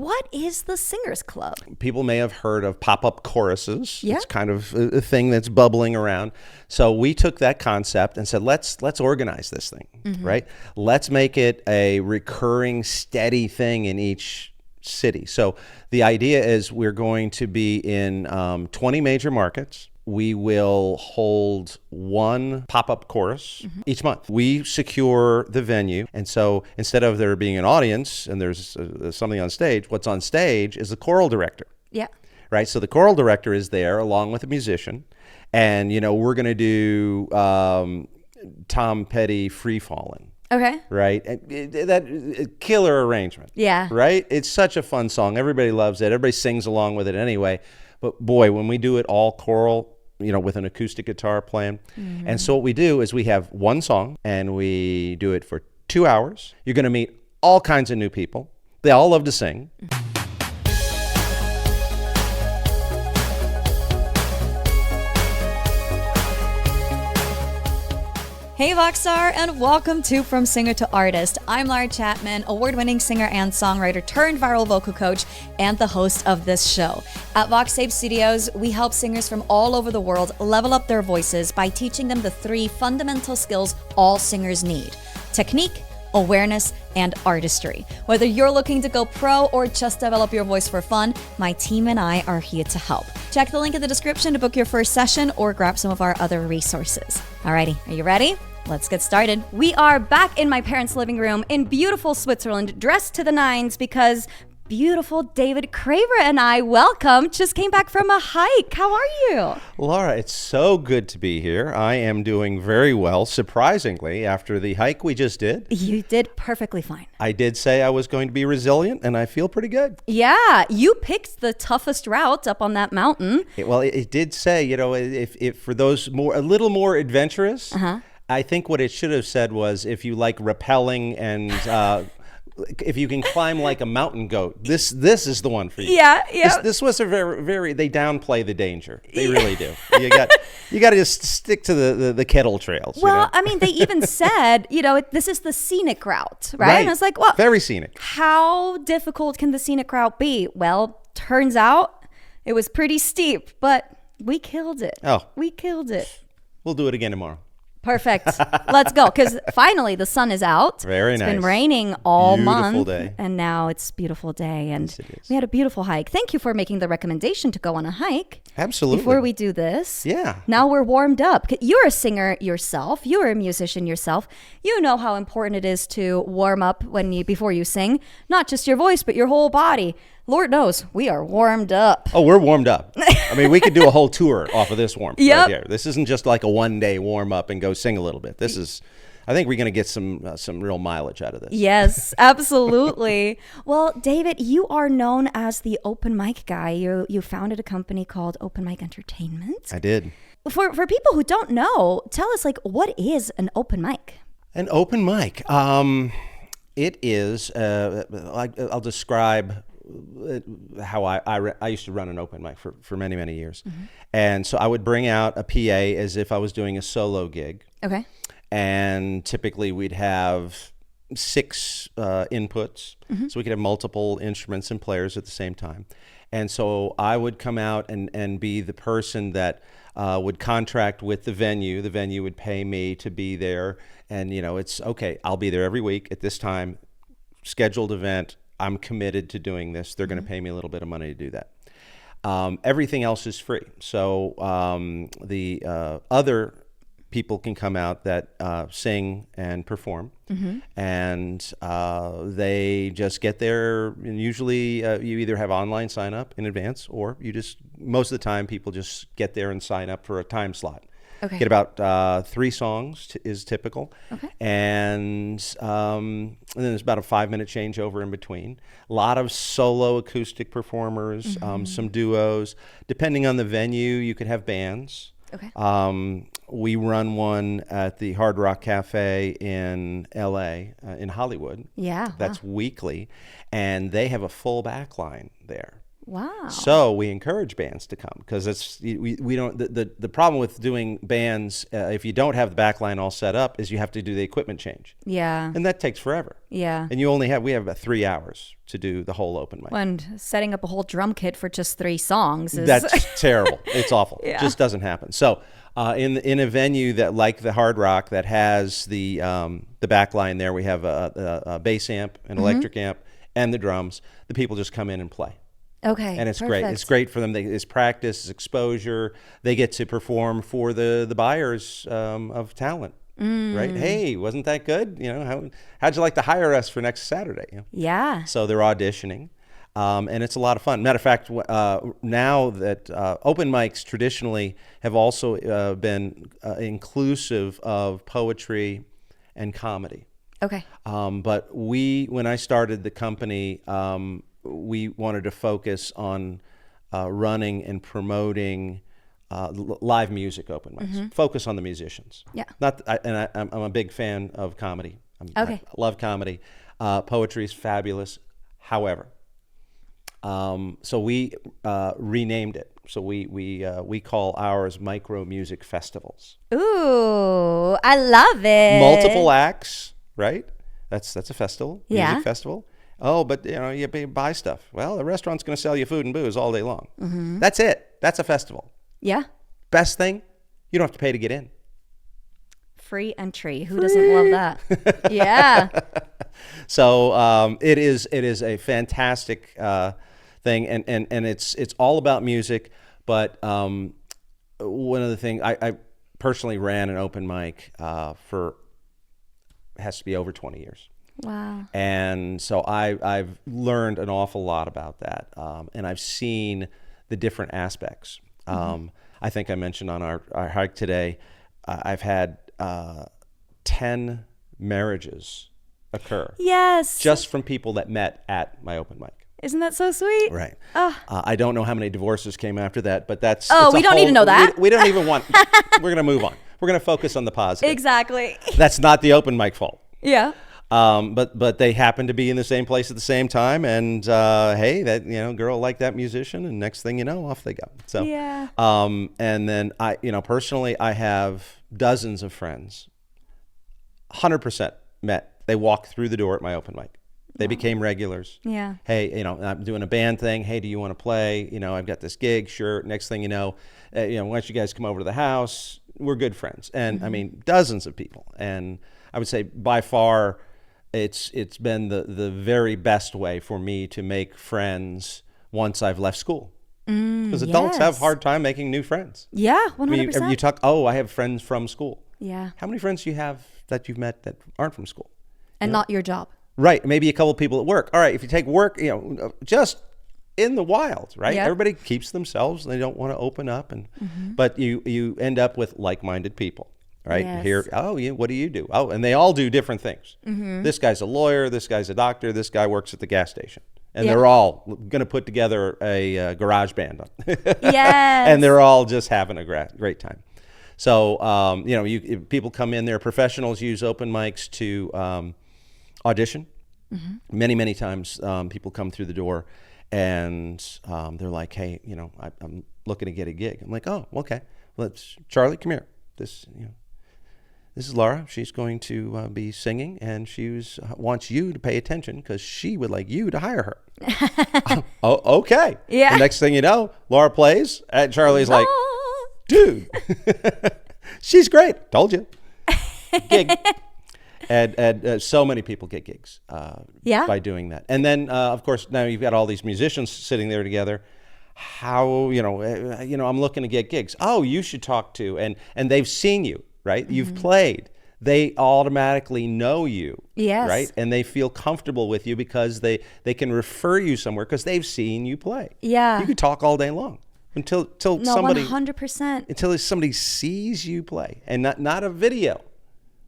What is the Singers Club? People may have heard of pop-up choruses. Yeah. It's kind of a thing that's bubbling around. So we took that concept and said, let's organize this thing, right? Let's make it a recurring, steady thing in each city. So the idea is we're going to be in 20 major markets. We will hold one pop-up chorus each month. We secure the venue. And so instead of there being an audience and there's something on stage, what's on stage is the choral director. Yeah. Right? So the choral director is there along with a musician. And, we're going to do Tom Petty Free Fallin'. Okay. Right? That killer arrangement. Yeah. Right? It's such a fun song. Everybody loves it. Everybody sings along with it anyway. But boy, when we do it all choral, with an acoustic guitar playing. And so what we do is we have one song and we do it for 2 hours. You're going to meet all kinds of new people. They all love to sing. Hey Voxstar, and welcome to From Singer to Artist. I'm Lara Chapman, award-winning singer and songwriter turned viral vocal coach and the host of this show. At VoxTape Studios, we help singers from all over the world level up their voices by teaching them the 3 fundamental skills all singers need: technique, awareness, and artistry. Whether you're looking to go pro or just develop your voice for fun, my team and I are here to help. Check the link in the description to book your first session or grab some of our other resources. Alrighty, are you ready? Let's get started. We are back in my parents' living room in beautiful Switzerland, dressed to the nines because beautiful David Craver and I, welcome, just came back from a hike. How are you? Laura, it's so good to be here. I am doing very well, surprisingly, after the hike we just did. You did perfectly fine. I did say I was going to be resilient, and I feel pretty good. Yeah, you picked the toughest route up on that mountain. It did say, if for those a little more adventurous, I think what it should have said was, if you like rappelling and if you can climb like a mountain goat, this is the one for you. Yeah. This was a very they downplay the danger. They really do. You got to just stick to the kettle trails. Well, I mean, they even said, this is the scenic route, right? And I was like, well, very scenic. How difficult can the scenic route be? Well, turns out it was pretty steep, but we killed it. Oh, we killed it. We'll do it again tomorrow. Perfect. Let's go, because finally the sun is out. Very nice. It's been raining all month. Beautiful day. And now it's a beautiful day. And yes, it is. We had a beautiful hike. Thank you for making the recommendation to go on a hike. Absolutely. Before we do this. Yeah. Now we're warmed up. You're a singer yourself. You're a musician yourself. You know how important it is to warm up before you sing. Not just your voice, but your whole body. Lord knows, we are warmed up. Oh, we're warmed up. I mean, we could do a whole tour off of this warm right here. This isn't just like a one-day warm up and go sing a little bit. This is, I think we're going to get some real mileage out of this. Yes, absolutely. Well, David, you are known as the open mic guy. You founded a company called Open Mic Entertainment. I did. For people who don't know, tell us, what is an open mic? An open mic. It is, I'll describe how I used to run an open mic for many, many years. And so I would bring out a PA as if I was doing a solo gig. Okay. And typically we'd have 6 inputs. So we could have multiple instruments and players at the same time. And so I would come out and be the person that would contract with the venue. The venue would pay me to be there. And, it's okay, I'll be there every week at this time, scheduled event. I'm committed to doing this. They're going to pay me a little bit of money to do that. Everything else is free. So the other people can come out that sing and perform, and they just get there. And usually you either have online sign up in advance, or most of the time people just get there and sign up for a time slot. Okay. Get about 3 songs is typical. Okay. And then there's about a 5-minute changeover in between. A lot of solo acoustic performers, some duos. Depending on the venue, you could have bands. Okay. We run one at the Hard Rock Cafe in LA, in Hollywood. Yeah. That's weekly. And they have a full back line there. Wow. So we encourage bands to come because we don't the problem with doing bands if you don't have the backline all set up is you have to do the equipment change. Yeah. And that takes forever. Yeah. And we have about 3 hours to do the whole open mic. And setting up a whole drum kit for just 3 songs is... That's terrible. It's awful. Yeah. It just doesn't happen. So in a venue that like the Hard Rock that has the backline there, we have a bass amp, an electric amp, and the drums. The people just come in and play. Okay, and it's perfect. great. It's great for them. It's practice, it's exposure. They get to perform for the buyers of talent, right? Hey, wasn't that good? You know, how'd you like to hire us for next Saturday? You know? Yeah. So they're auditioning, and it's a lot of fun. Matter of fact, now that open mics traditionally have also been inclusive of poetry and comedy. Okay. But when I started the company, we wanted to focus on running and promoting live music open mics. Focus on the musicians. Yeah. I'm a big fan of comedy. Okay. I love comedy. Poetry is fabulous. However, so we renamed it. So we call ours micro music festivals. Ooh, I love it. Multiple acts, right? That's a festival. Yeah. Music festival. Oh, but you buy stuff. Well, the restaurant's going to sell you food and booze all day long. That's it. That's a festival. Yeah. Best thing, you don't have to pay to get in. Free entry. Who doesn't love that? Yeah. So it is a fantastic thing, and it's all about music. But one of the things I personally ran an open mic for has to be over 20 years. Wow. And so I've learned an awful lot about that, and I've seen the different aspects. I think I mentioned on our hike today, I've had 10 marriages occur. Yes. Just from people that met at my open mic. Isn't that so sweet? Right. I don't know how many divorces came after that, but that's... Oh, we don't need to know that. We don't even want... We're going to move on. We're going to focus on the positive. Exactly. That's not the open mic fault. Yeah. But they happen to be in the same place at the same time, and hey, that girl liked that musician, and next thing you know, off they go. So yeah. And then I personally, I have dozens of friends, 100% met. They walked through the door at my open mic. They became regulars. Yeah. Hey, I'm doing a band thing. Hey, do you want to play? I've got this gig. Sure. Next thing you know, why don't you guys come over to the house? We're good friends. And I mean, dozens of people. And I would say by far, it's been the very best way for me to make friends once I've left school. Because adults have a hard time making new friends. Yeah, 100%. I mean, you talk, I have friends from school. Yeah. How many friends do you have that you've met that aren't from school? And not your job. Right. Maybe a couple of people at work. All right. If you take work, just in the wild, right? Yep. Everybody keeps themselves. They don't want to open up. But you end up with like-minded people, right? Yes. Here, what do you do? Oh, and they all do different things. This guy's a lawyer. This guy's a doctor. This guy works at the gas station. And they're all going to put together a garage band. Yes. And they're all just having a great time. So, people come in there. Professionals use open mics to audition. Many, many times people come through the door and they're like, hey, I'm looking to get a gig. I'm like, oh, okay. Charlie, come here. This is Laura. She's going to be singing, and she wants you to pay attention because she would like you to hire her. Oh, okay. Yeah. The next thing you know, Laura plays, and Charlie's like, dude, she's great. Told you. Gig. And so many people get gigs by doing that. And then, of course, now you've got all these musicians sitting there together. How, I'm looking to get gigs. Oh, you should talk to, and they've seen you, right? You've played. They automatically know you, right? And they feel comfortable with you because they can refer you somewhere because they've seen you play. Yeah. You could talk all day long until somebody 100%. until somebody sees you play, and not a video.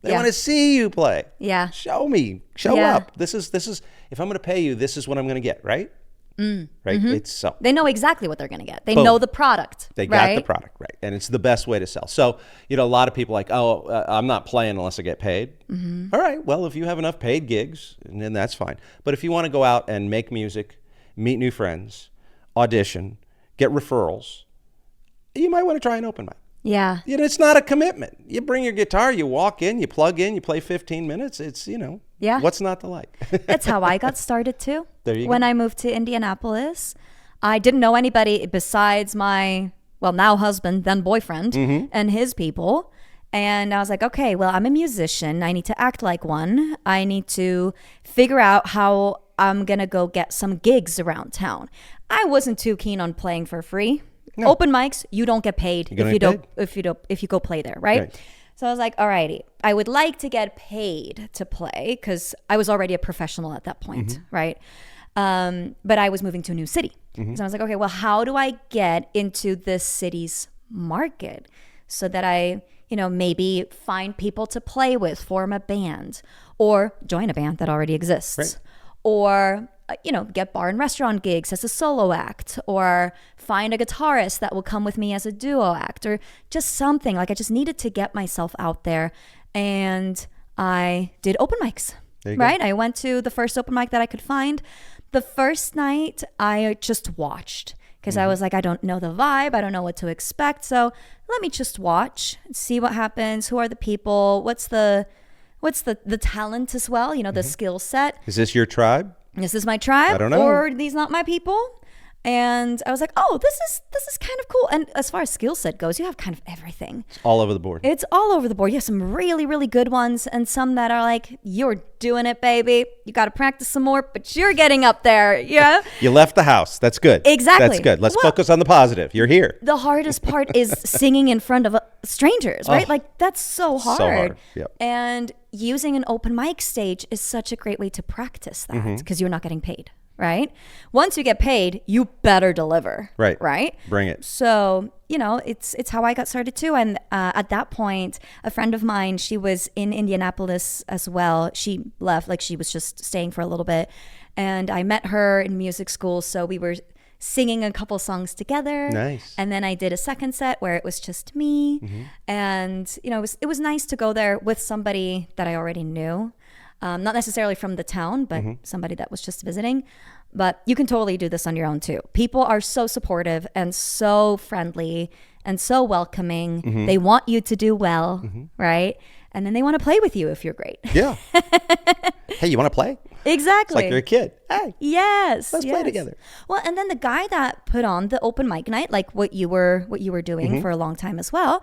They Yeah. want to see you play. Yeah. Show me. Show Yeah. up. This is. If I'm going to pay you, this is what I'm going to get. Right. Right. It's so. They know exactly what they're going to get. They Boom. know the product. They got the product, right? And it's the best way to sell. So, a lot of people are like, I'm not playing unless I get paid. All right. Well, if you have enough paid gigs, then that's fine. But if you want to go out and make music, meet new friends, audition, get referrals, you might want to try an open mic. Yeah. It's not a commitment. You bring your guitar, you walk in, you plug in, you play 15 minutes. It's, Yeah. what's not to like? That's how I got started too. There you go. When I moved to Indianapolis, I didn't know anybody besides my, now husband, then boyfriend, and his people. And I was like, okay, well, I'm a musician. I need to act like one. I need to figure out how I'm going to go get some gigs around town. I wasn't too keen on playing for free. No. Open mics, you don't get paid if you go play there, right? So I was like, alrighty, I would like to get paid to play because I was already a professional at that point, right? But I was moving to a new city. So I was like, okay, well, how do I get into this city's market so that I, maybe find people to play with, form a band, or join a band that already exists, right. Or get bar and restaurant gigs as a solo act, or find a guitarist that will come with me as a duo act, or just something. Like I just needed to get myself out there, and I did open mics, right? I went to the first open mic that I could find. The first night I just watched because I was like, I don't know the vibe. I don't know what to expect. So let me just watch, see what happens. Who are the people? What's the talent as well? The skill set. Is this your tribe? Is this my tribe? I don't know. Or are these not my people? And I was like, oh, this is kind of cool. And as far as skill set goes, you have kind of everything. It's all over the board. It's all over the board. You have some really, really good ones and some that are like, you're doing it, baby. You got to practice some more, but you're getting up there. Yeah. You left the house. That's good. Exactly. That's good. Let's focus on the positive. You're here. The hardest part is singing in front of strangers, right? Like that's so hard. So hard. Yep. And using an open mic stage is such a great way to practice that because you're not getting paid. Right? Once you get paid, you better deliver. Right. Right? Bring it. So, it's how I got started too. And at that point, a friend of mine, she was in Indianapolis as well. She left, like she was just staying for a little bit. And I met her in music school. So we were singing a couple songs together. Nice. And then I did a second set where it was just me. And, it was nice to go there with somebody that I already knew. Not necessarily from the town, but somebody that was just visiting. But you can totally do this on your own too. People are so supportive and so friendly and so welcoming. They want you to do well, right? And then they want to play with you if you're great. Yeah. Hey, you want to play? Exactly. It's like you're a kid. Hey. Yes. Let's play together. Well, and then the guy that put on the open mic night, like what you were doing for a long time as well,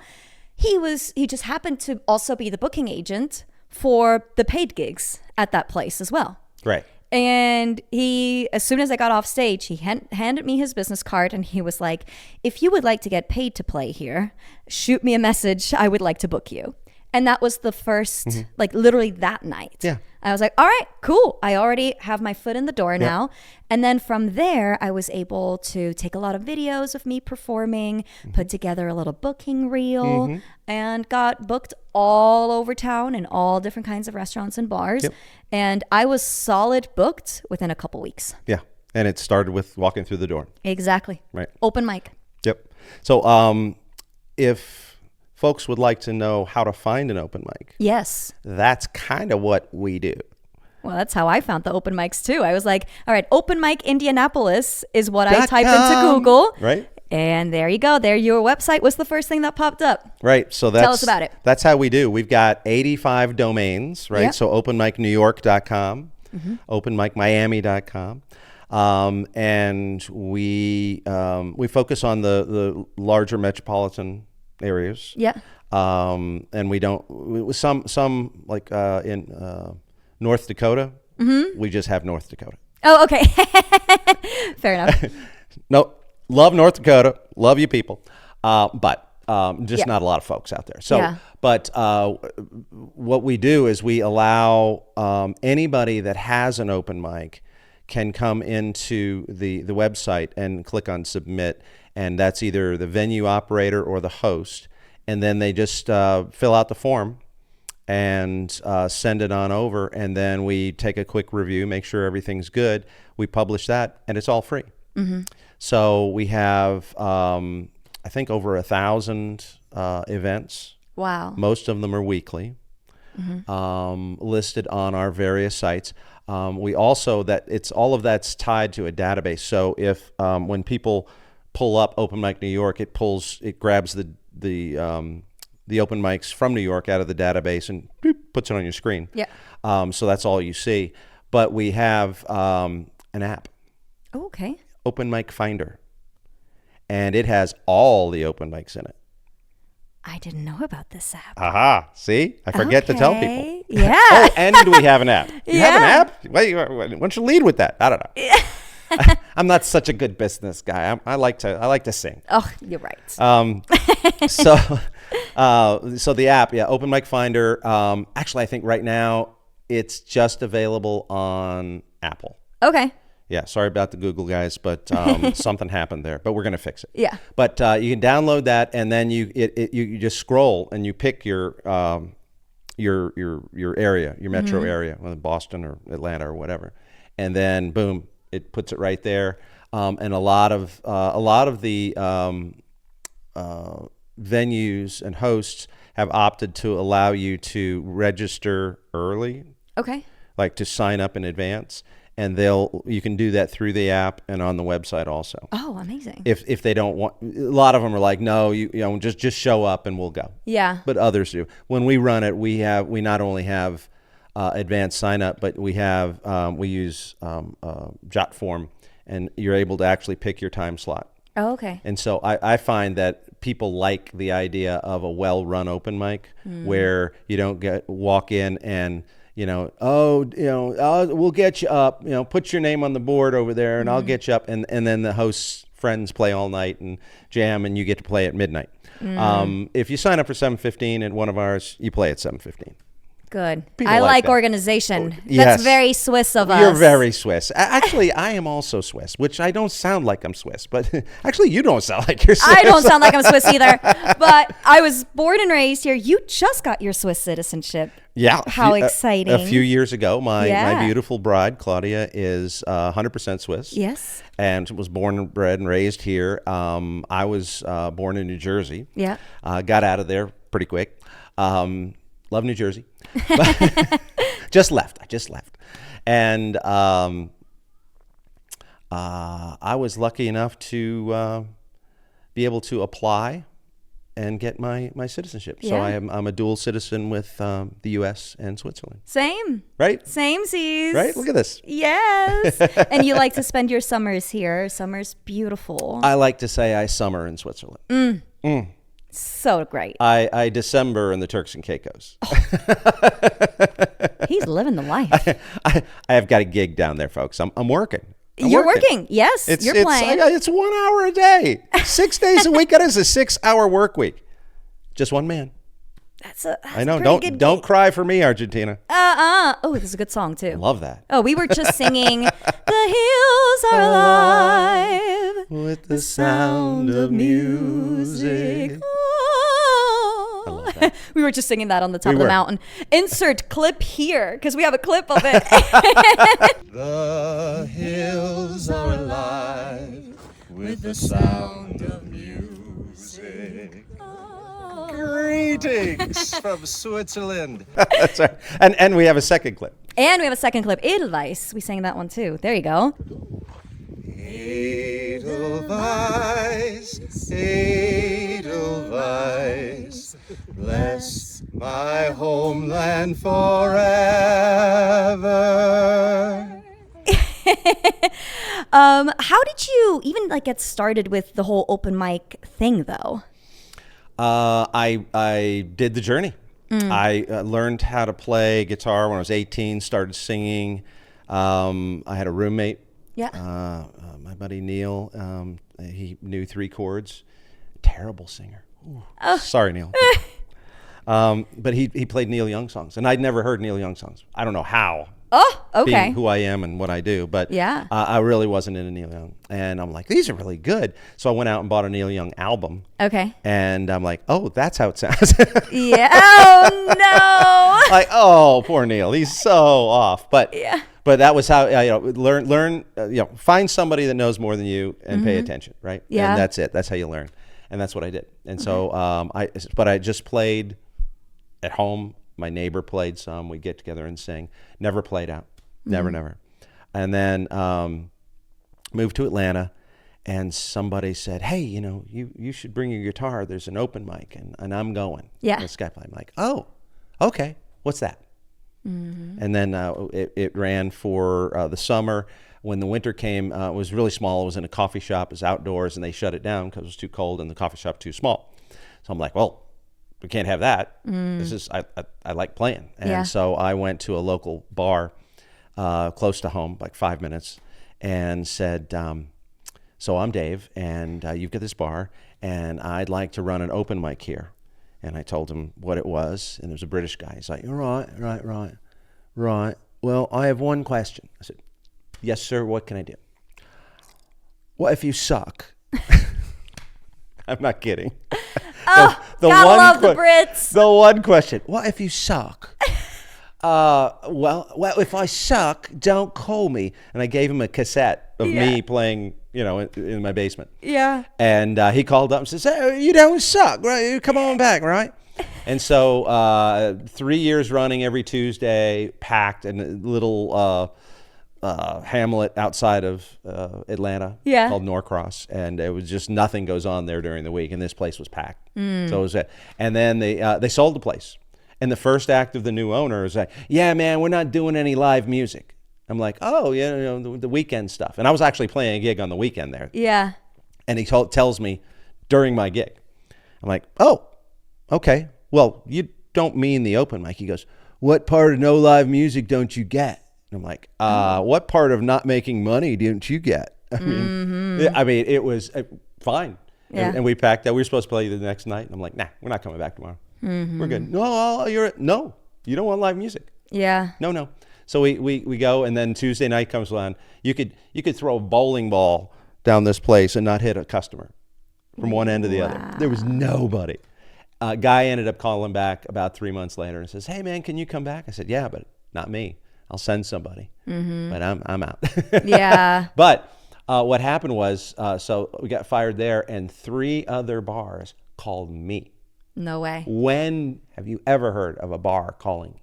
he just happened to also be the booking agent for the paid gigs at that place as well. Right. And he, as soon as I got off stage, he handed me his business card and he was like, if you would like to get paid to play here, shoot me a message. I would like to book you. And that was the first, like literally that night. Yeah. I was like, all right, cool. I already have my foot in the door now. And then from there, I was able to take a lot of videos of me performing, put together a little booking reel, and got booked all over town in all different kinds of restaurants and bars. Yep. And I was solid booked within a couple weeks. Yeah. And it started with walking through the door. Exactly. Right. Open mic. Yep. So if folks would like to know how to find an open mic, yes, that's kind of what we do. Well, that's how I found the open mics too. I was like, all right, open mic Indianapolis is what I typed into Google. Right. And there you go. There, your website was the first thing that popped up. Right. So tell us about it. That's how we do. We've got 85 domains, right? Yep. So openmicnewyork.com, openmicmiami.com. And we focus on the larger metropolitan areas. Yeah. And we don't, some like in North Dakota, we just have North Dakota. Oh, okay. Fair enough. No, love North Dakota, love you people, but just not a lot of folks out there. So, but what we do is we allow anybody that has an open mic can come into the website and click on submit, and that's either the venue operator or the host, and then they just fill out the form and send it on over, and then we take a quick review, make sure everything's good. We publish that, and it's all free. So we have, I think, over 1,000 events. Wow. Most of them are weekly. listed on our various sites. We also all of that's tied to a database. So if when people pull up Open Mic New York, it grabs the open mics from New York out of the database and boop, puts it on your screen. Yeah. So that's all you see. But we have an app. Oh, okay. Open Mic Finder. And it has all the open mics in it. I didn't know about this app. Aha. See? I forget to tell people. Yeah. Oh, and we have an app. You have an Yeah. app? Why don't you lead with that? I don't know. I'm not such a good business guy. I like to sing. Oh, you're right. So the app, Open Mic Finder. Actually, I think right now it's just available on Apple. Okay. Yeah, sorry about the Google guys, but something happened there. But we're gonna fix it. Yeah. But you can download that, and then you just scroll and you pick your area, your metro area, whether Boston or Atlanta or whatever, and then boom, it puts it right there. And a lot of the venues and hosts have opted to allow you to register early. Okay. Like to sign up in advance. And you can do that through the app and on the website also. Oh, amazing. If they don't want, a lot of them are like, no, you know, just show up and we'll go. Yeah. But others do. When we run it, we not only have advanced sign up, but we use Jotform, and you're able to actually pick your time slot. Oh, okay. And so I find that people like the idea of a well-run open mic where you don't walk in and we'll get you up, put your name on the board over there and I'll get you up. And then the host's friends play all night and jam and you get to play at midnight. If you sign up for 7:15 at one of ours, you play at 7:15. Good. People I like that. organization. Yes. That's very Swiss of us. You're very Swiss. Actually, I am also Swiss, which I don't sound like I'm Swiss, but actually you don't sound like you're Swiss. I don't sound like I'm Swiss either, but I was born and raised here. You just got your Swiss citizenship. Yeah. How exciting. A few years ago, my beautiful bride, Claudia, is 100% Swiss. Yes. And was born and bred and raised here. I was born in New Jersey. Yeah. Got out of there pretty quick. Love New Jersey. Just left. I just left. And I was lucky enough to be able to apply and get my citizenship. Yeah. So I'm a dual citizen with the U.S. and Switzerland. Same. Right? Same-sies. Right? Look at this. Yes. And you like to spend your summers here. Summer's beautiful. I like to say I summer in Switzerland. So great. I December in the Turks and Caicos. He's living the life. I have got a gig down there, folks. I'm working. You're working. Yes, you're playing. It's 1 hour a day, 6 days a week. That is a 6-hour work week. Just one man. That's I know. a pretty good Don't gig. cry for me, Argentina. Oh, this is a good song too. Love that. Oh, we were just singing "The Hills Are Alive With the sound of music. Oh. I love that. We were just singing that on the top of the were. mountain. Insert clip here because we have a clip of it. The hills are alive with the sound of music. Greetings from Switzerland. That's right. And we have a second clip. And we have a second clip. Edelweiss. We sang that one too. There you go. Edelweiss, Edelweiss, bless my homeland forever. How did you even get started with the whole open mic thing though? I did the journey. I learned how to play guitar when I was 18, started singing. I had a roommate. Yeah. My buddy Neil, he knew 3 chords. Terrible singer. Sorry, Neil. But he played Neil Young songs, and I'd never heard Neil Young songs. I don't know how. Oh, okay. Being who I am and what I do, but Yeah. I really wasn't into Neil Young, and I'm like, these are really good. So I went out and bought a Neil Young album, Okay. and I'm like, oh, that's how it sounds. Yeah. Oh no. Like, oh, poor Neil, he's so off. But Yeah. But that was how learn. Find somebody that knows more than you and pay attention, right? Yeah. And that's it. That's how you learn, and that's what I did. And so I just played at home My neighbor played some. We'd get together and sing. Never played out. Never. And then moved to Atlanta, and somebody said, hey, you should bring your guitar. There's an open mic, and I'm going. Yeah. This guy played. I'm like, oh, okay. What's that? And then it ran for the summer. When the winter came, it was really small. It was in a coffee shop. It was outdoors, and they shut it down because it was too cold and the coffee shop too small. So I'm like, well, we can't have that. This is I like playing. And so I went to a local bar close to home, like 5 minutes, and said, so I'm Dave, and you've got this bar, and I'd like to run an open mic here. And I told him what it was, and there was a British guy. He's like, right. Well, I have one question. I said, yes, sir, what can I do? What if you suck? I'm not kidding. Oh, gotta love the Brits. The one question, what if you suck? Well, if I suck, don't call me. And I gave him a cassette of me playing, in my basement. Yeah. And he called up and says, hey, you don't suck, right? Come on back, right? And so 3 years running every Tuesday, packed in a little hamlet outside of Atlanta called Norcross. And it was just nothing goes on there during the week. And this place was packed. So it was it. And then they sold the place. And the first act of the new owner was like, yeah, man, we're not doing any live music. I'm like, oh, yeah, the weekend stuff. And I was actually playing a gig on the weekend there. Yeah. And he tells me during my gig, I'm like, oh, okay. Well, you don't mean the open mic. He goes, what part of no live music don't you get? And I'm like, what part of not making money don't you get? I mean, it was fine. Yeah. And we packed that. We were supposed to play the next night. And I'm like, nah, we're not coming back tomorrow. We're good. No, you don't want live music. Yeah. No. So we go, and then Tuesday night comes on. You could throw a bowling ball down this place and not hit a customer from one end to the other. There was nobody. Guy ended up calling back about 3 months later and says, hey man, can you come back? I said, yeah, but not me. I'll send somebody. But I'm out. Yeah. But what happened was, so we got fired there, and 3 other bars called me. No way. When have you ever heard of a bar calling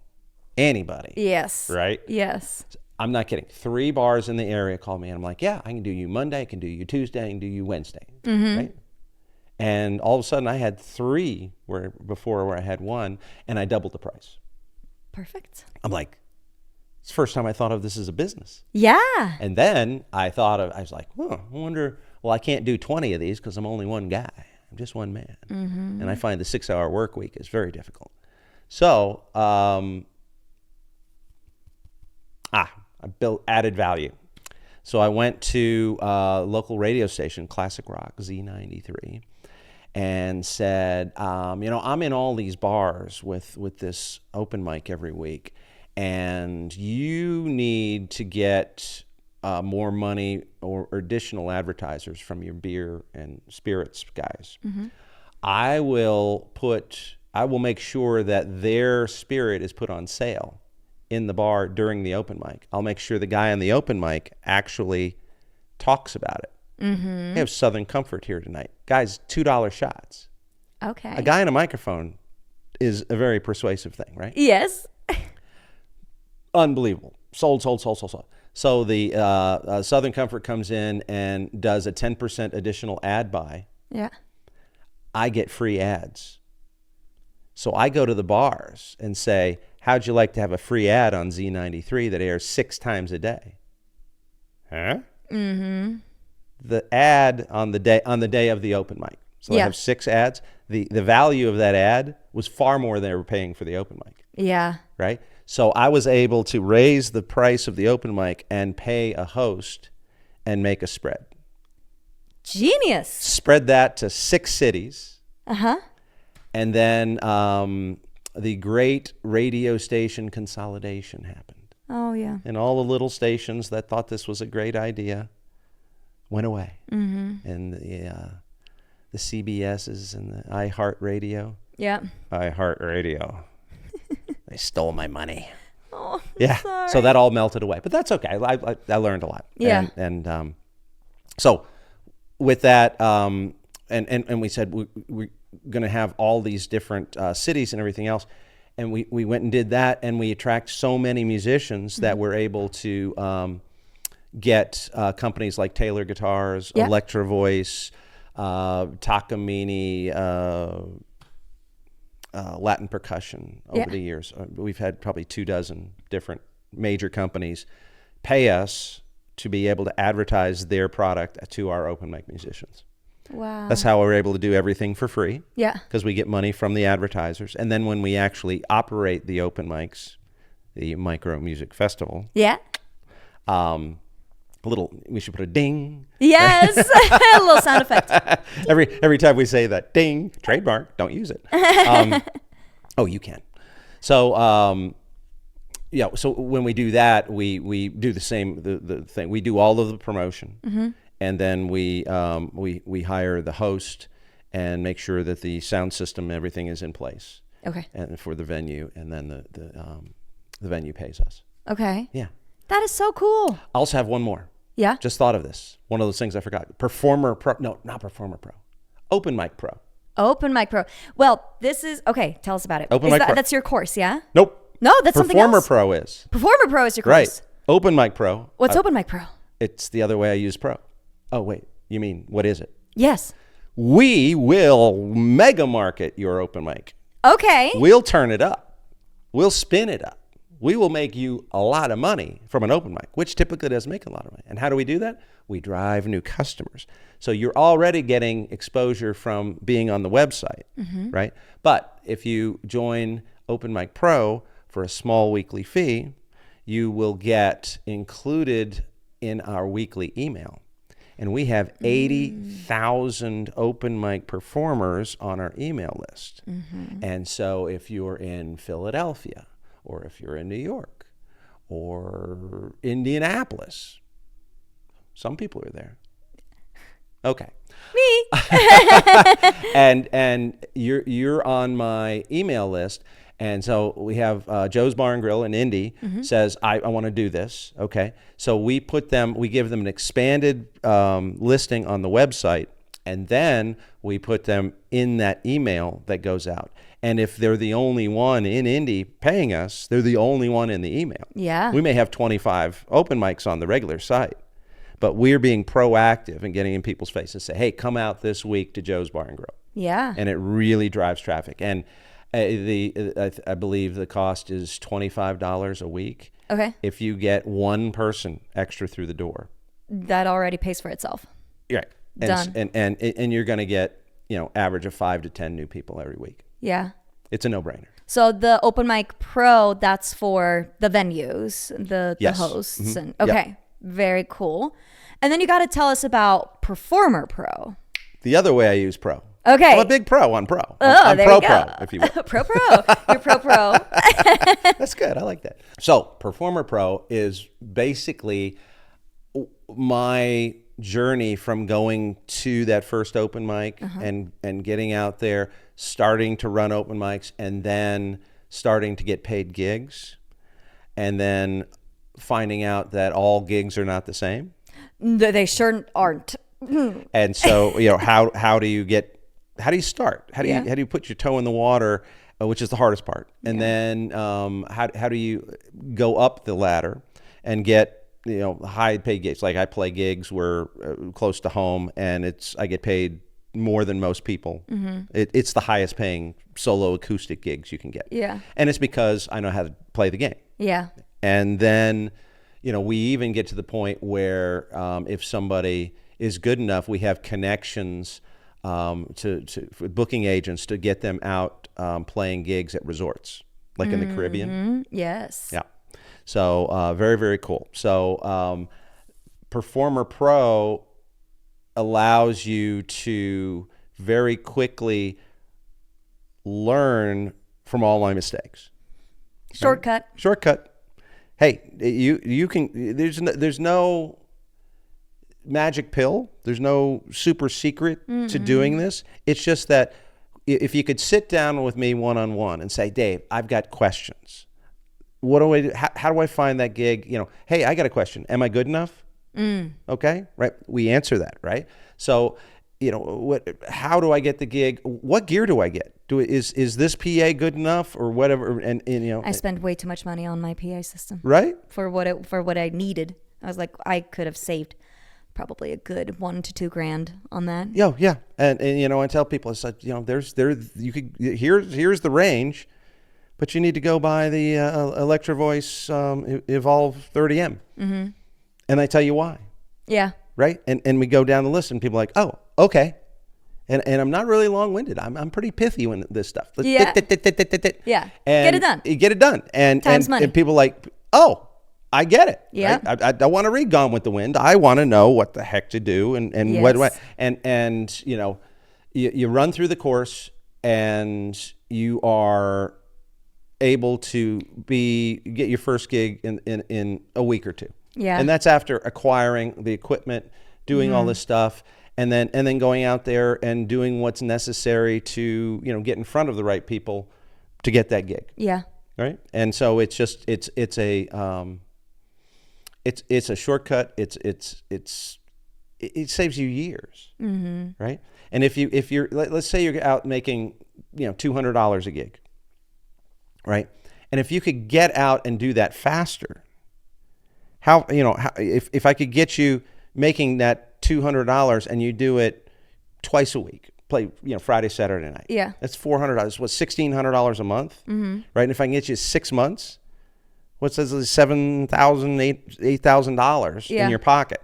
anybody? Yes. Right? Yes. I'm not kidding. 3 bars in the area called me, and I'm like, yeah, I can do you Monday, I can do you Tuesday, I can do you Wednesday. Right? And all of a sudden I had 3 where I had 1, and I doubled the price. Perfect. I'm like, it's the first time I thought of this as a business. Yeah. And then I was like, I wonder, well, I can't do 20 of these because I'm only one guy. I'm just one man. And I find the 6-hour work week is very difficult. So I built added value. So I went to a local radio station, Classic Rock, Z93, and said, I'm in all these bars with this open mic every week, and you need to get more money or additional advertisers from your beer and spirits guys. I will make sure that their spirit is put on sale in the bar during the open mic. I'll make sure the guy on the open mic actually talks about it. We have Southern Comfort here tonight. Guys, $2 shots. Okay. A guy on a microphone is a very persuasive thing, right? Yes. Unbelievable. Sold. So the Southern Comfort comes in and does a 10% additional ad buy. Yeah. I get free ads. So I go to the bars and say, how'd you like to have a free ad on Z93 that airs 6 times a day? Huh? The ad on the day of the open mic. So they have 6 ads. The value of that ad was far more than they were paying for the open mic. Yeah. Right? So I was able to raise the price of the open mic and pay a host and make a spread. Genius. Spread that to 6 cities. And then the great radio station consolidation happened. Oh, yeah. And all the little stations that thought this was a great idea went away. And the CBS's and the iHeartRadio. Yeah. iHeartRadio. They stole my money. Oh, yeah. sorry. So that all melted away. But that's okay. I learned a lot. Yeah. And so with that, and we said we're going to have all these different cities and everything else. And we went and did that, and we attract so many musicians that we're able to get companies like Taylor Guitars, Electro Voice, Takamine, Latin Percussion over the years. We've had probably 24 different major companies pay us to be able to advertise their product to our open mic musicians. Wow. That's how we're able to do everything for free. Yeah. Because we get money from the advertisers. And then when we actually operate the open mics, the Micro Music Festival. Yeah. We should put a ding. Yes. A little sound effect. Every time we say that, ding, trademark, don't use it. Oh, you can. So, so when we do that, we do the same, the thing. We do all of the promotion. And then we hire the host and make sure that the sound system, everything is in place. Okay. And for the venue, and then the venue pays us. Okay. Yeah. That is so cool. I also have one more. Yeah. Just thought of this. One of those things I forgot. Performer Pro. No, not Performer Pro. Open Mic Pro. Open Mic Pro. Well, this is okay. Tell us about it. Open Mic Pro. That's your course, yeah? Nope. No, that's something Performer else. Pro is. Performer Pro is your course. Right. Open Mic Pro. What's Open Mic Pro? It's the other way I use Pro. Oh, wait. You mean, what is it? Yes. We will mega market your open mic. Okay. We'll turn it up. We'll spin it up. We will make you a lot of money from an open mic, which typically doesn't make a lot of money. And how do we do that? We drive new customers. So you're already getting exposure from being on the website, right? But if you join Open Mic Pro for a small weekly fee, you will get included in our weekly email. And we have 80,000 open mic performers on our email list. And so if you're in Philadelphia, or if you're in New York, or Indianapolis, some people are there. Okay. Me. and you're on my email list. And so we have Joe's Bar and Grill in Indy says, I want to do this. Okay. So we give them an expanded listing on the website, and then we put them in that email that goes out. And if they're the only one in Indy paying us, they're the only one in the email. Yeah. We may have 25 open mics on the regular site, but we're being proactive and getting in people's faces, say, hey, come out this week to Joe's Bar and Grill. Yeah. And it really drives traffic. And I believe the cost is $25 a week. Okay. If you get one person extra through the door, that already pays for itself. right? Done. And you're going to get average of 5 to 10 new people every week. Yeah. It's a no-brainer. So the Open Mic Pro, that's for the venues, the hosts, and okay, very cool. And then you got to tell us about Performer Pro. The other way I use Pro. Okay. I'm a big pro on Pro. Oh, I'm there pro, you go. if you will. Pro. You're pro. That's good. I like that. So Performer Pro is basically my journey from going to that first open mic and getting out there, starting to run open mics, and then starting to get paid gigs, and then finding out that all gigs are not the same. They sure aren't. And so, how do you start? How do you put your toe in the water, which is the hardest part? And then how do you go up the ladder and get high paid gigs? Like I play gigs where close to home, and I get paid more than most people. It's the highest paying solo acoustic gigs you can get. Yeah. And it's because I know how to play the game. Yeah. And then, we even get to the point where if somebody is good enough, we have connections for booking agents to get them out playing gigs at resorts, like in the Caribbean. Yes. Yeah. So very, very cool. So Performer Pro allows you to very quickly learn from all my mistakes. Shortcut. Right? Shortcut. Hey, you can. There's no magic pill. There's no super secret to doing this. It's just that if you could sit down with me one-on-one and say, Dave, I've got questions. What do I do? How do I find that gig? Hey, I got a question. Am I good enough? Okay, right. We answer that, right? So, how do I get the gig? What gear do I get? Is this PA good enough or whatever? And I spend way too much money on my PA system. Right? For what I needed. I was like, I could have saved probably a good $1,000 to $2,000 on that. Yeah. And I tell people, it's like, here's the range, but you need to go buy the Electro Voice Evolve 30M. Mm-hmm. And I tell you why. Yeah. Right? And we go down the list and people are like, oh, okay. And I'm not really long-winded. I'm pretty pithy when this stuff. Yeah. Yeah. Get it done. You get it done. Time's money. And people are like, oh, I get it. Yeah. Right? I don't want to read Gone with the Wind. I want to know what the heck to do and Yes. what and you run through the course and you are able to get your first gig in a week or two. Yeah. And that's after acquiring the equipment, doing all this stuff, and then going out there and doing what's necessary to, get in front of the right people to get that gig. Yeah. Right? And so it's just it's a shortcut. It saves you years. Mm-hmm. Right? And if you're let's say you're out making, $200 a gig. Right? And if you could get out and do that faster, if I could get you making that $200 and you do it twice a week, play Friday, Saturday night. Yeah. That's $400. What's $1,600 a month? Mm-hmm. Right? And if I can get you 6 months, what's $7,000, $8,000 in your pocket?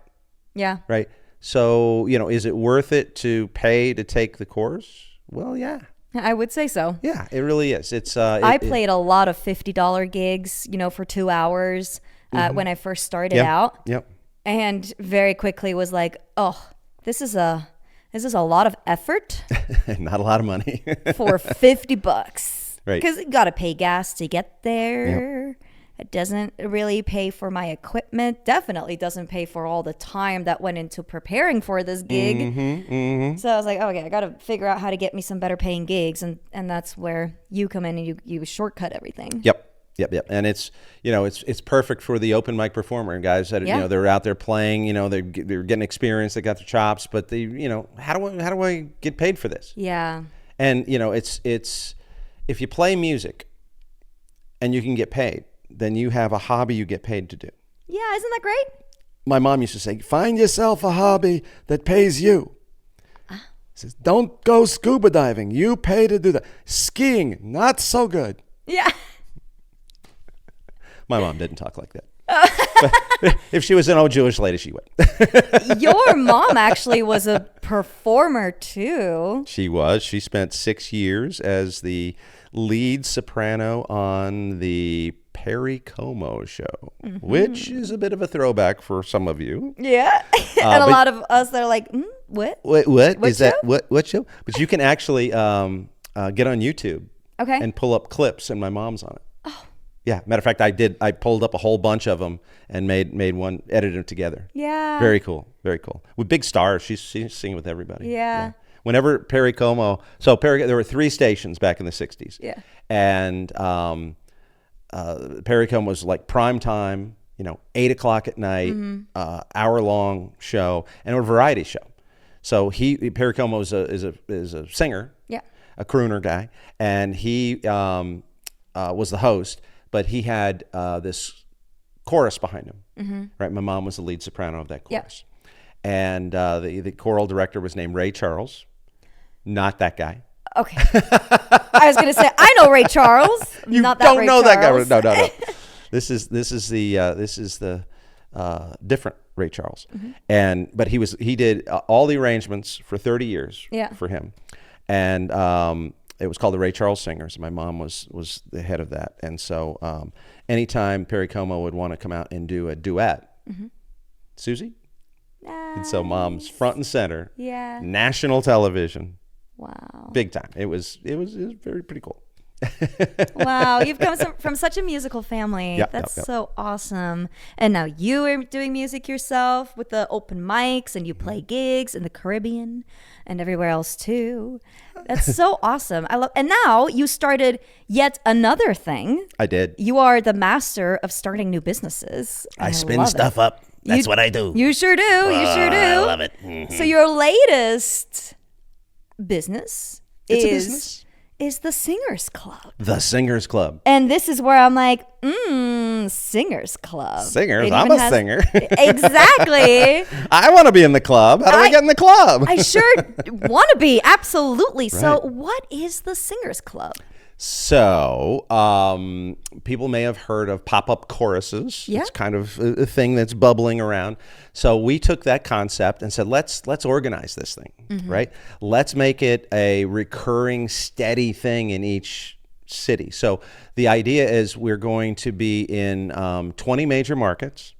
Yeah. Right? So, is it worth it to pay to take the course? Well, yeah. I would say so. Yeah, it really is. It's I played a lot of $50 gigs, for 2 hours when I first started out. Yep. And very quickly was like, oh, this is a lot of effort. Not a lot of money. For $50. Right. Because you got to pay gas to get there. Yep. It doesn't really pay for my equipment. Definitely doesn't pay for all the time that went into preparing for this gig. Mm-hmm, mm-hmm. So I was like, okay, I got to figure out how to get me some better paying gigs. And that's where you come in and you shortcut everything. Yep. And it's perfect for the open mic performer guys that they're out there playing, they're getting experience, they got their chops, but they how do I get paid for this? Yeah. And it's if you play music and you can get paid, then you have a hobby you get paid to do. Yeah, isn't that great? My mom used to say, find yourself a hobby that pays you. Says, don't go scuba diving. You pay to do that. Skiing, not so good. Yeah. My mom didn't talk like that. But if she was an old Jewish lady, she would. Your mom actually was a performer too. She was. She spent 6 years as the lead soprano on the Perry Como show, which is a bit of a throwback for some of you. Yeah. And a lot of us that are like, what? What is show? that? What show? But you can actually get on YouTube and pull up clips, and my mom's on it. Oh. Yeah. Matter of fact, I pulled up a whole bunch of them and made one, edited them together. Yeah. Very cool. Very cool. With big stars. She's singing with everybody. Yeah. Whenever Perry Como, there were 3 stations back in the 60s. Yeah. And Perry Como was like prime time, 8 o'clock at night, hour-long show, and a variety show. So Perry Como is a singer, a crooner guy, and he was the host, but he had this chorus behind him. Mm-hmm. Right, my mom was the lead soprano of that chorus, and the choral director was named Ray Charles, not that guy. Okay, I was gonna say I know Ray Charles. You not that don't Ray know Charles. that guy. No. This is the different Ray Charles, but he did all the arrangements for 30 years for him, and it was called the Ray Charles Singers. My mom was the head of that, and so anytime Perry Como would want to come out and do a duet, Susie, and so mom's front and center, national television. Wow. Big time. It was very pretty cool. Wow, you've come from such a musical family. That's so awesome. And now you are doing music yourself with the open mics, and you play gigs in the Caribbean and everywhere else too. That's so awesome. And now you started yet another thing. I did. You are the master of starting new businesses. I spin stuff up. That's what I do. You sure do. I love it. Mm-hmm. So your latest business It's a business. is the Singers Club? The Singers Club. And this is where I'm like, Singers Club. Singers? I'm a singer. Exactly. I want to be in the club. How do I get in the club? I sure want to be. Absolutely. Right. So what is the Singers Club? So people may have heard of pop-up choruses. Yeah. It's kind of a thing that's bubbling around. So we took that concept and said, let's organize this thing, right? Let's make it a recurring, steady thing in each city. So the idea is we're going to be in 20 major markets,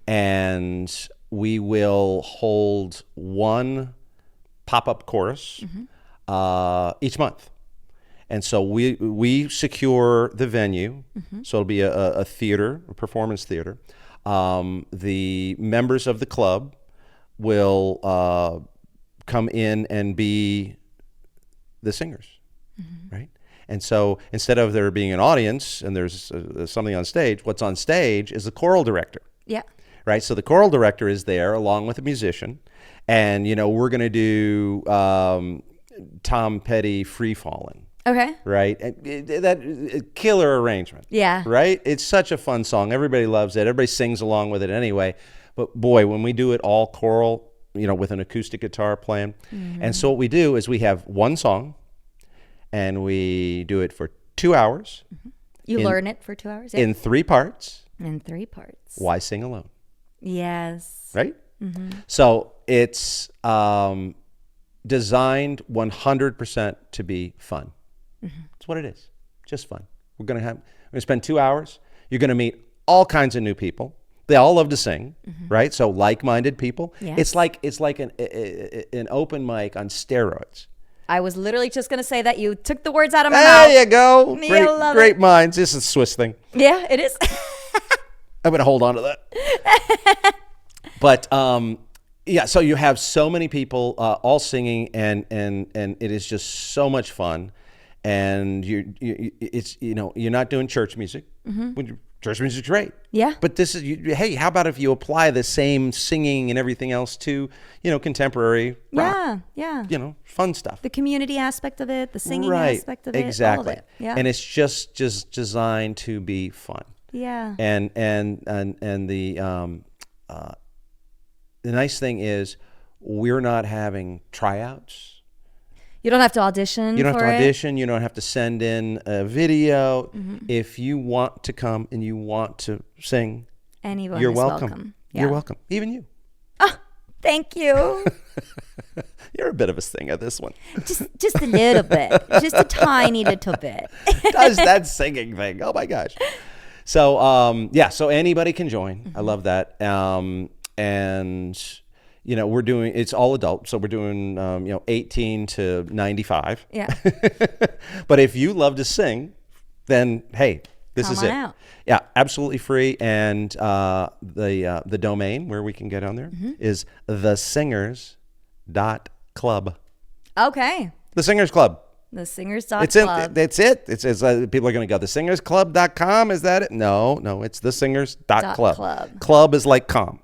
and we will hold one pop-up chorus each month. And so we secure the venue. So it'll be a theater, a performance theater. The members of the club will come in and be the singers, right? And so instead of there being an audience and there's something on stage, what's on stage is the choral director. Yeah. Right? So the choral director is there along with a musician. And, we're going to do Tom Petty Free Fallin'. Okay. Right? That killer arrangement. Yeah. Right? It's such a fun song. Everybody loves it. Everybody sings along with it anyway. But boy, when we do it all choral, with an acoustic guitar playing. And so what we do is we have one song and we do it for 2 hours. You learn it for 2 hours? Yeah. In 3 parts. In 3 parts. Why sing alone? Yes. Right? So it's designed 100% to be fun. That's what it is. Just fun. We're going to spend 2 hours. You're going to meet all kinds of new people. They all love to sing, right? So like-minded people. Yes. It's like an open mic on steroids. I was literally just going to say that. You took the words out of my mouth. There you go. Great minds. This is a Swiss thing. Yeah, it is. I'm going to hold on to that. But so you have so many people all singing, and it is just so much fun. And you're not doing church music. Church music's great. Yeah. But this is, hey, how about if you apply the same singing and everything else to, contemporary rock? Yeah. Fun stuff. The community aspect of it, the singing aspect of it. Exactly. All of it. Yeah. And it's just designed to be fun. Yeah. And the nice thing is we're not having tryouts. You don't have to audition. You don't have to audition. You don't have to send in a video. If you want to come and you want to sing, you're welcome. Yeah. You're welcome. Even you. Oh, thank you. You're a bit of a singer, this one. Just a little bit. Just a tiny little bit. Does that singing thing. Oh my gosh. So so anybody can join. I love that. And we're doing, it's all adult. So we're doing, 18 to 95. Yeah. But if you love to sing, then, hey, this is it. Out. Yeah, absolutely free. And the domain where we can get on there is thesingers.club. Okay. The Singers Club. The Singers.club. That's it. It's people are going to go, thesingersclub.com. Is that it? No, it's thesingers.club. Club is like com.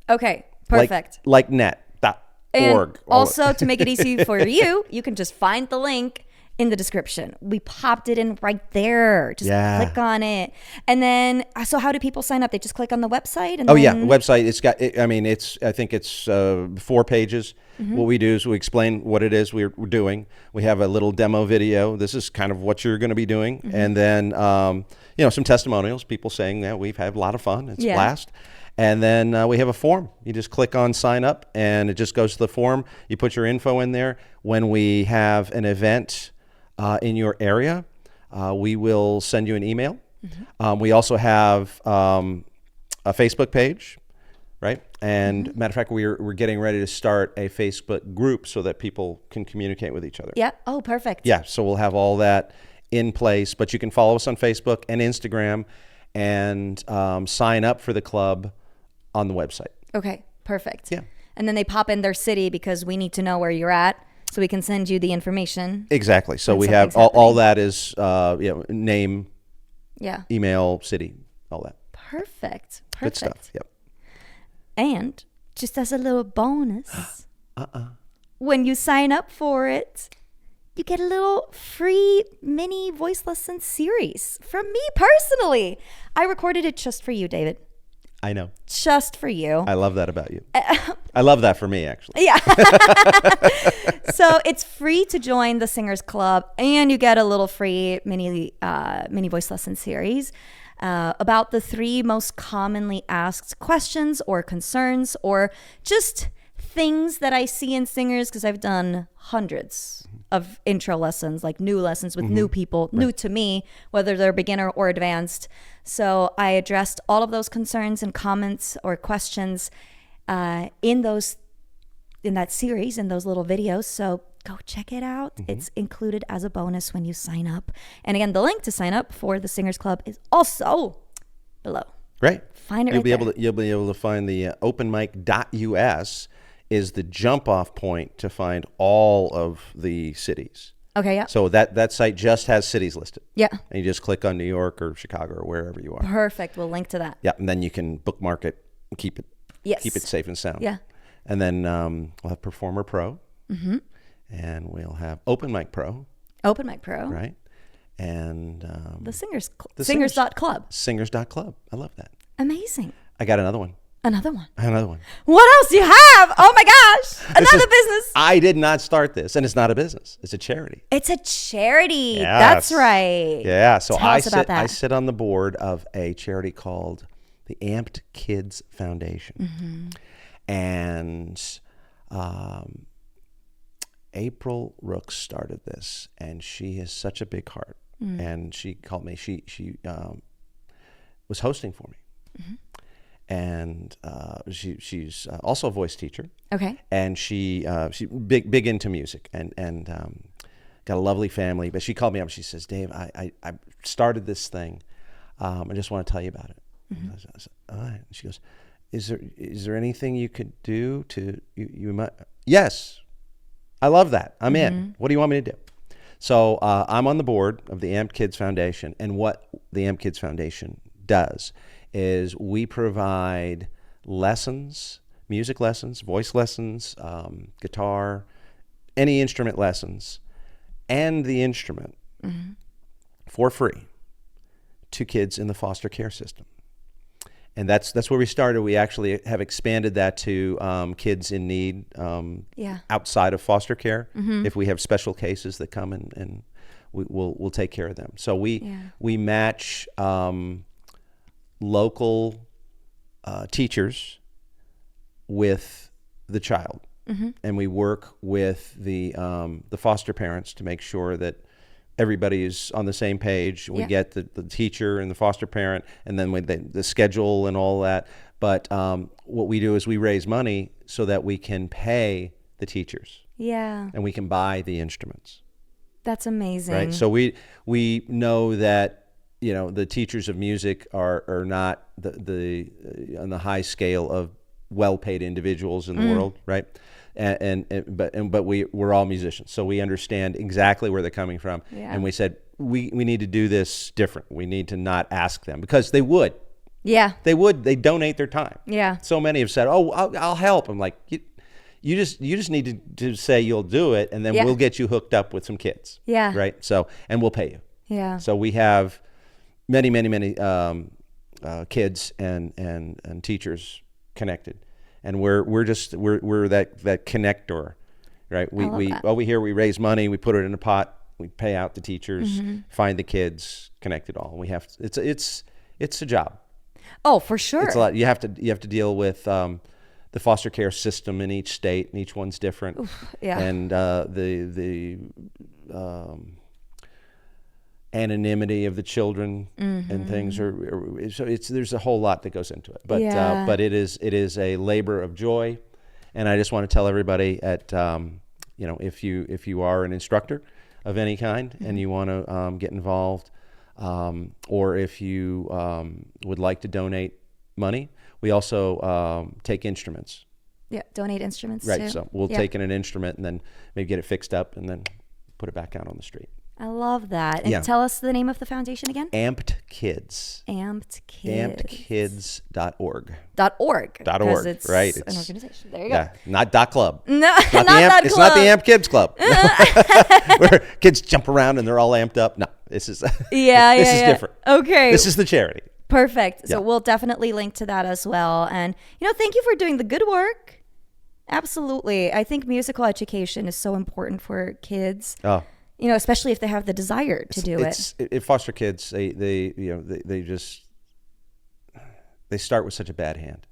Okay. Perfect. Like net.org. And also, to make it easy for you, you can just find the link in the description. We popped it in right there. Just click on it. And then, so how do people sign up? They just click on the website? And the website. It's got, I think it's 4 pages. What we do is we explain what it is we're doing. We have a little demo video. This is kind of what you're going to be doing. And then, some testimonials, people saying that we've had a lot of fun. It's a blast. And then we have a form. You just click on sign up and it just goes to the form. You put your info in there. When we have an event in your area, we will send you an email. We also have a Facebook page, right? And matter of fact, we're getting ready to start a Facebook group so that people can communicate with each other. Yeah. Oh, perfect. Yeah. So we'll have all that in place. But you can follow us on Facebook and Instagram and sign up for the club on the website. Okay, perfect. Yeah. And then they pop in their city because we need to know where you're at so we can send you the information. Exactly. So we have all that is name, email, city, all that. Perfect. Good stuff. Yep. And just as a little bonus, when you sign up for it, you get a little free mini voice lesson series from me personally. I recorded it just for you, David. I know. Just for you. I love that about you. I love that for me, actually. Yeah. So it's free to join the Singers Club, and you get a little free mini voice lesson series about the 3 most commonly asked questions or concerns or just things that I see in singers, because I've done hundreds of intro lessons, like new lessons with new people, new to me, whether they're beginner or advanced. So I addressed all of those concerns and comments or questions in that series, in those little videos. So go check it out. It's included as a bonus when you sign up. And again, the link to sign up for the Singers Club is also below. Right. Find it You'll right be able to find the openmic.us is the jump off point to find all of the cities. Okay, yeah. So that site just has cities listed. Yeah. And you just click on New York or Chicago or wherever you are. Perfect. We'll link to that. Yeah, and then you can bookmark it and keep it safe and sound. Yeah. And then we'll have Performer Pro. And we'll have Open Mic Pro. Open Mic Pro. Right. And the Singers.club. Singers.club. I love that. Amazing. I got another one. Another one. What else do you have? Oh my gosh. Another business. I did not start this, and it's not a business. It's a charity. It's a charity. Yes. That's right. Yeah. So Tell us about that. I sit on the board of a charity called the Amped Kids Foundation. And April Rooks started this, and she has such a big heart. And she called me. She was hosting for me. And she's also a voice teacher. Okay. And she big into music and got a lovely family. But she called me up and she says, Dave, I started this thing. I just want to tell you about it. And I said, all right. And she goes, is there anything you could do to you might? Yes, I love that. I'm in. What do you want me to do? So I'm on the board of the Amped Kids Foundation, and what the Amped Kids Foundation does is we provide lessons, music lessons, voice lessons, guitar, any instrument lessons, and the instrument for free to kids in the foster care system. And that's where we started. We actually have expanded that to kids in need outside of foster care. If we have special cases that come and we'll take care of them. So we match local teachers with the child, and we work with the foster parents to make sure that everybody is on the same page. We get the teacher and the foster parent, and then with the schedule and all that. But what we do is we raise money so that we can pay the teachers. Yeah. And we can buy the instruments. That's amazing. Right. So we know that the teachers of music are not the on the high scale of well-paid individuals in the world, right? But we're all musicians, so we understand exactly where they're coming from. Yeah. And we said we need to do this different. We need to not ask them, because they would. Yeah. They donate their time. Yeah. So many have said, "Oh, I'll help." I'm like, you just need to say you'll do it, and then we'll get you hooked up with some kids. Yeah. Right. So, and we'll pay you. Yeah. So we have many kids and teachers connected, and we're that connector, right? We raise money, we put it in a pot, we pay out the teachers, find the kids, connect it all. And we have it's a job. Oh, for sure. It's a lot. You have to deal with the foster care system in each state, and each one's different. Oof, yeah. And the anonymity of the children and things so there's a whole lot that goes into it, but it is a labor of joy. And I just want to tell everybody if you are an instructor of any kind and you want to get involved, or if you would like to donate money, we also take instruments. Yeah, donate instruments, right? Too. So we'll take in an instrument and then maybe get it fixed up and then put it back out on the street. I love that. And Yeah. tell us the name of the foundation again. Amped Kids. Amped Kids. Ampedkids.org. .org. .org, It's right. an organization. There you Yeah, go. not .club. No, Not not the that It's not the club. Amp Kids Club. Where kids jump around and they're all amped up. No, this is Yeah, this yeah, is yeah. different. Okay. This is the charity. Perfect. So Yeah. we'll definitely link to that as well. And, thank you for doing the good work. Absolutely. I think musical education is so important for kids, Oh, especially if they have the desire to do it. Foster kids, they start with such a bad hand,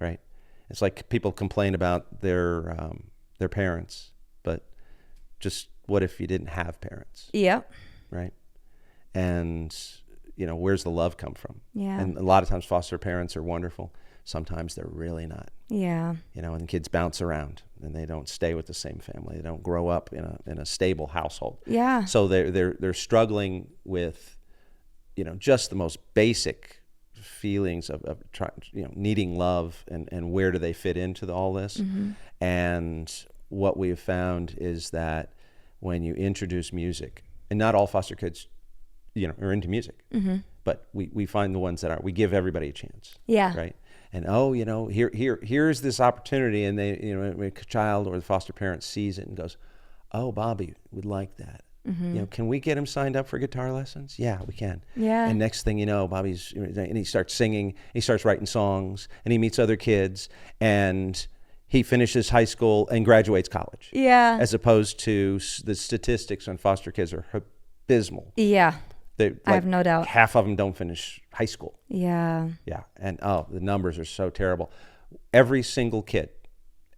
right? It's like people complain about their parents, but just what if you didn't have parents, Yeah. right? And where's the love come from? Yeah. And a lot of times foster parents are wonderful. Sometimes they're really not. Yeah. And the kids bounce around and they don't stay with the same family. They don't grow up in a stable household. Yeah. So they're struggling with, just the most basic feelings of needing love and where do they fit into all this. And what we've found is that when you introduce music, and not all foster kids, are into music, but we find the ones that are. We give everybody a chance. Yeah. Right. And here's this opportunity, and they, a child or the foster parent sees it and goes, "Oh, Bobby would like that. Can we get him signed up for guitar lessons? Yeah, we can." Yeah. And next thing you know, Bobby's, and he starts singing, he starts writing songs, and he meets other kids, and he finishes high school and graduates college. Yeah. As opposed to the statistics on foster kids are abysmal. Yeah. I have no doubt. Half of them don't finish high school. Yeah. Yeah, and the numbers are so terrible. Every single kid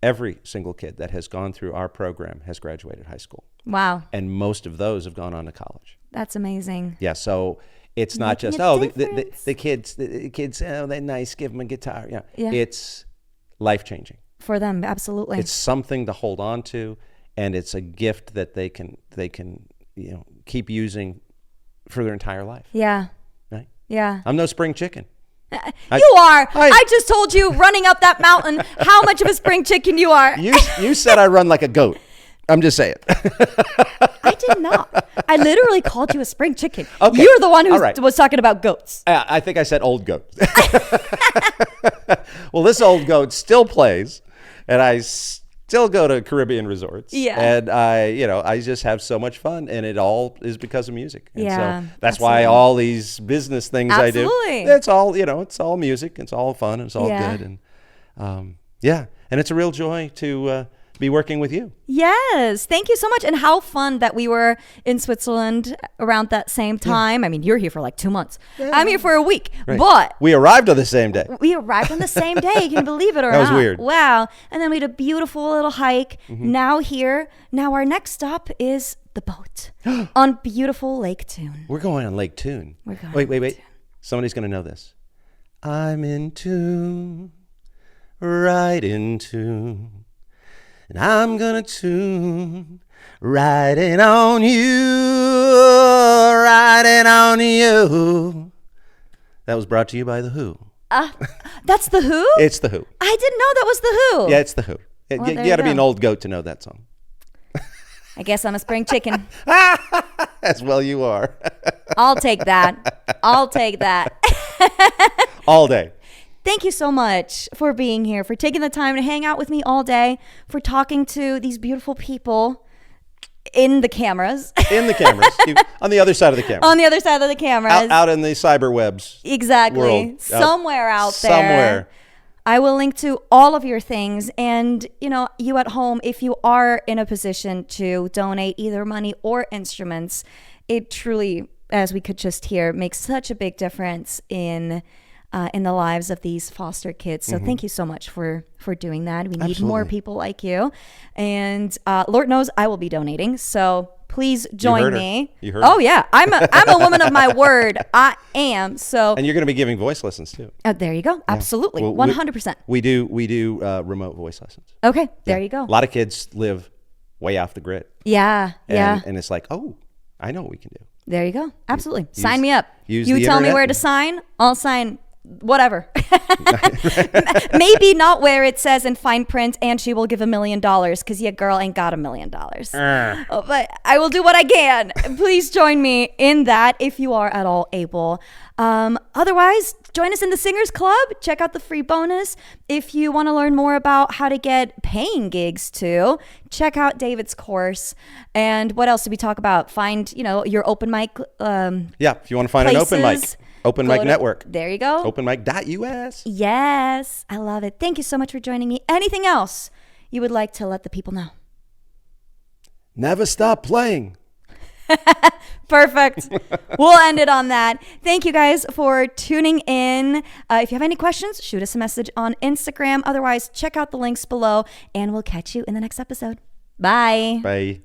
that has gone through our program has graduated high school. Wow. And most of those have gone on to college. That's amazing. Yeah, so it's not Making just, a the kids, oh, they're nice, give them a guitar. Yeah. Yeah. It's life-changing. For them, absolutely. It's something to hold on to, and it's a gift that they can keep using for their entire life. Yeah. Right? Yeah. I'm no spring chicken. You are. I- I just told you running up that mountain how much of a spring chicken you are. You said I run like a goat. I'm just saying. I did not. I literally called you a spring chicken. Okay. You're the one who All right. was talking about goats. I think I said old goat. Well, this old goat still plays, and I still go to Caribbean resorts. Yeah. And I just have so much fun, and it all is because of music. And Yeah, so that's why all these business things Absolutely. I do, it's all, it's all music. It's all fun. It's all Yeah. good. And and it's a real joy to be working with you. Yes. Thank you so much. And how fun that we were in Switzerland around that same time. I mean, you're here for like 2 months. I'm here for a week. Right. But We arrived on the same day. we arrived on the same day. You can believe it or That was not. weird. Wow. And then we had a beautiful little hike. Mm-hmm. Now our next stop is the boat on beautiful Lake Tune. We're going on Lake Tune. We're going Wait, on wait, Lake wait. Somebody's going to know this. I'm in tune, right in tune. And I'm going to tune right in on you, right in on you. That was brought to you by The Who. That's The Who? It's The Who. I didn't know that was The Who. Yeah, it's The Who. Well, You there got to you be an go. old goat to know that song. I guess I'm a spring chicken. As well you are. I'll take that. I'll take that. All day. Thank you so much for being here, for taking the time to hang out with me all day, for talking to these beautiful people in the cameras. In the cameras. On the other side of the camera. On the other side of the cameras. Out in the cyber webs. Exactly. World. Somewhere out there. Somewhere. I will link to all of your things. And, you at home, if you are in a position to donate either money or instruments, it truly, as we could just hear, makes such a big difference in the lives of these foster kids. So thank you so much for doing that. We need more people like you. And Lord knows I will be donating. So please join me. You heard Oh, her. yeah. I'm a woman of my word. I am. So And you're going to be giving voice lessons too. there you go. Absolutely. Well, 100%. We do remote voice lessons. Okay. There you go. A lot of kids live way off the grid. Yeah. Yeah. And it's like, oh, I know what we can do. There you go. Absolutely. Sign me up. use You the tell me internet where to and- sign. I'll sign whatever. Maybe not where it says in fine print, and she will give $1 million, because your girl ain't got $1 million. But I will do what I can. Please join me in that if you are at all able. Otherwise, join us in the Singers Club. Check out the free bonus. If you want to learn more about how to get paying gigs too, check out David's course. And what else did we talk about? Find, your open mic. If you want to find places, an open mic. Open Mic Network. There you go. Openmic.us. Yes. I love it. Thank you so much for joining me. Anything else you would like to let the people know? Never stop playing. Perfect. We'll end it on that. Thank you guys for tuning in. If you have any questions, shoot us a message on Instagram. Otherwise, check out the links below, and we'll catch you in the next episode. Bye. Bye.